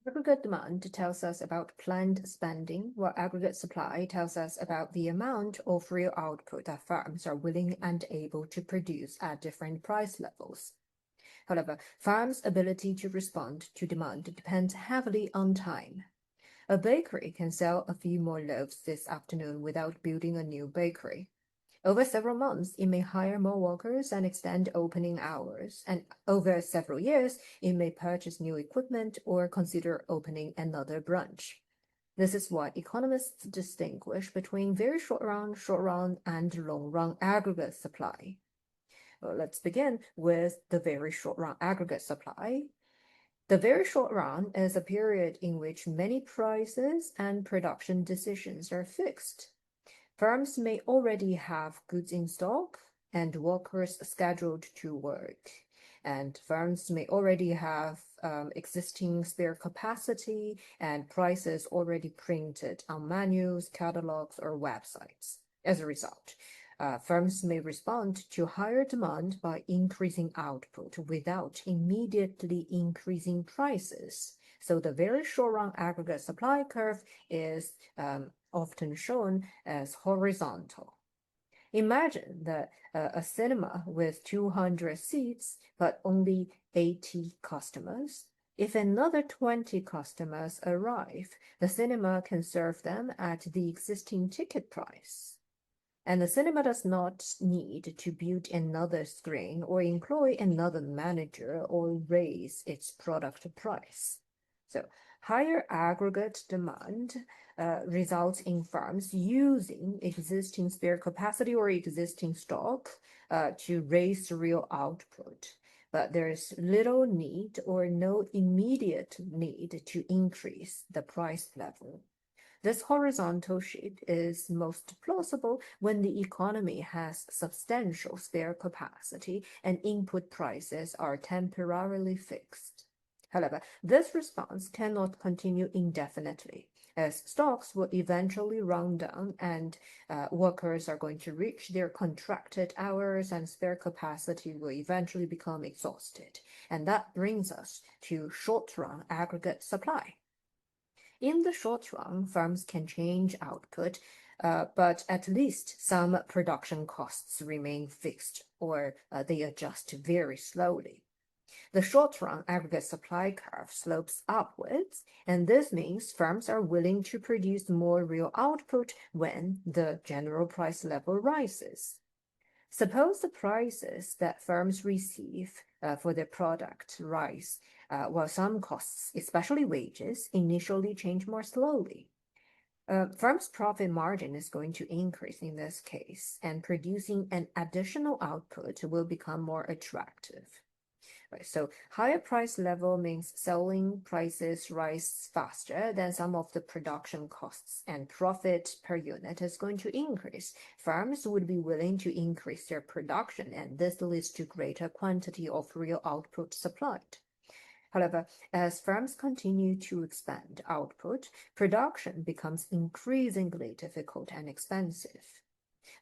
Aggregate demand tells us about planned spending, while aggregate supply tells us about the amount of real output that firms are willing and able to produce at different price levels. However, firms' ability to respond to demand depends heavily on time. A bakery can sell a few more loaves this afternoon without building a new bakery. Over several months, it may hire more workers and extend opening hours, and over several years, it may purchase new equipment or consider opening another branch. This is why economists distinguish between very short run, and long run aggregate supply. Well, let's begin with the very short run aggregate supply. The very short run is a period in which many prices and production decisions are fixed. Firms may already have goods in stock and workers scheduled to work, and firms may already have existing spare capacity and prices already printed on menus, catalogs, or websites. As a result, firms may respond to higher demand by increasing output without immediately increasing prices. So the very short-run aggregate supply curve is often shown as horizontal. Imagine that a cinema with 200 seats but only 80 customers. If another 20 customers arrive, the cinema can serve them at the existing ticket price. And the cinema does not need to build another screen or employ another manager or raise its product price. So higher aggregate demand results in firms using existing spare capacity or existing stock to raise real output. But there is little need or no immediate need to increase the price level. This horizontal shift is most plausible when the economy has substantial spare capacity and input prices are temporarily fixed. However, this response cannot continue indefinitely, as stocks will eventually run down and workers are going to reach their contracted hours and spare capacity will eventually become exhausted. And that brings us to short-run aggregate supply. In the short run, firms can change output, but at least some production costs remain fixed or they adjust very slowly. The short-run aggregate supply curve slopes upwards, and this means firms are willing to produce more real output when the general price level rises. Suppose the prices that firms receive for their product rise, while some costs, especially wages, initially change more slowly. Firm's profit margin is going to increase in this case, and producing an additional output will become more attractive. Right, so higher price level means selling prices rise faster than some of the production costs, and profit per unit is going to increase. Firms would be willing to increase their production, and this leads to greater quantity of real output supplied. However, as firms continue to expand output, production becomes increasingly difficult and expensive.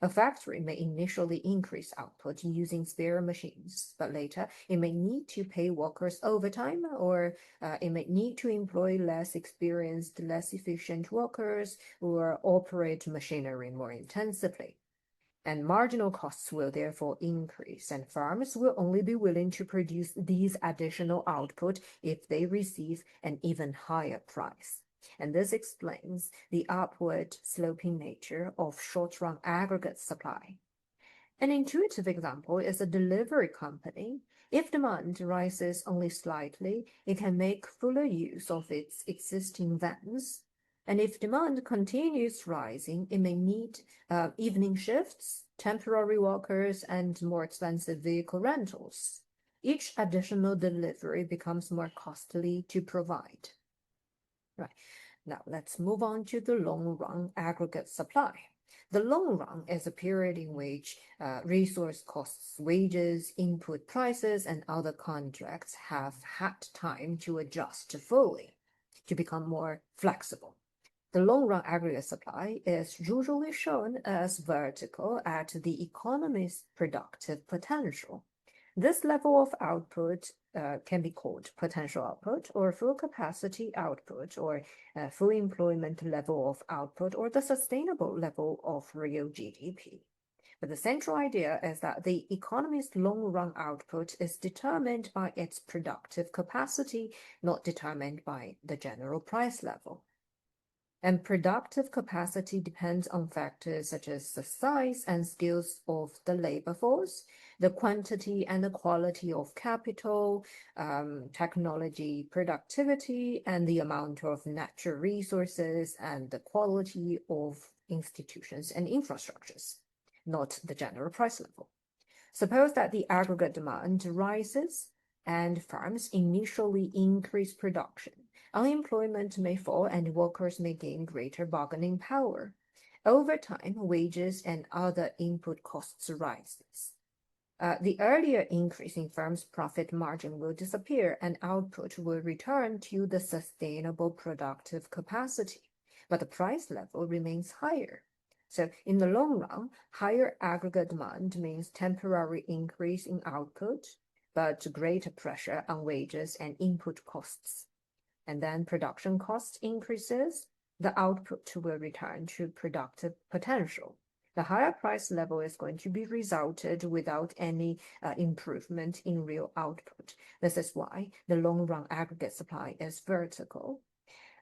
A factory may initially increase output using spare machines, but later it may need to pay workers overtime or it may need to employ less experienced, less efficient workers or operate machinery more intensively. And marginal costs will therefore increase, and firms will only be willing to produce these additional output if they receive an even higher price. And this explains the upward sloping nature of short-run aggregate supply. An intuitive example is a delivery company. If demand rises only slightly, it can make fuller use of its existing vans. And if demand continues rising, it may need evening shifts, temporary workers, and more expensive vehicle rentals. Each additional delivery becomes more costly to provide. Right. Now let's move on to the long run aggregate supply. The long run is a period in which resource costs, wages, input prices, and other contracts have had time to adjust fully, to become more flexible. The long-run aggregate supply is usually shown as vertical at the economy's productive potential. This level of output can be called potential output or full capacity output or full employment level of output or the sustainable level of real GDP. But the central idea is that the economy's long-run output is determined by its productive capacity, not determined by the general price level. And productive capacity depends on factors such as the size and skills of the labor force, the quantity and the quality of capital, technology productivity, and the amount of natural resources and the quality of institutions and infrastructures, not the general price level. Suppose that the aggregate demand rises and firms initially increase production. Unemployment may fall and workers may gain greater bargaining power. Over time, wages and other input costs rises. The earlier increase in firms' profit margin will disappear and output will return to the sustainable productive capacity, but the price level remains higher. So in the long run, higher aggregate demand means temporary increase in output, but greater pressure on wages and input costs. And then production cost increases, the output will return to productive potential. The higher price level is going to be resulted without any improvement in real output. This is why the long-run aggregate supply is vertical.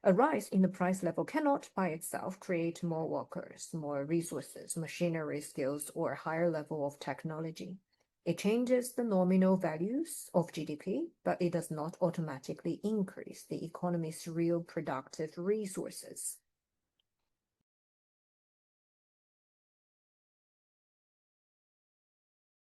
A rise in the price level cannot by itself create more workers, more resources, machinery skills, or higher level of technology. It changes the nominal values of GDP, but it does not automatically increase the economy's real productive resources.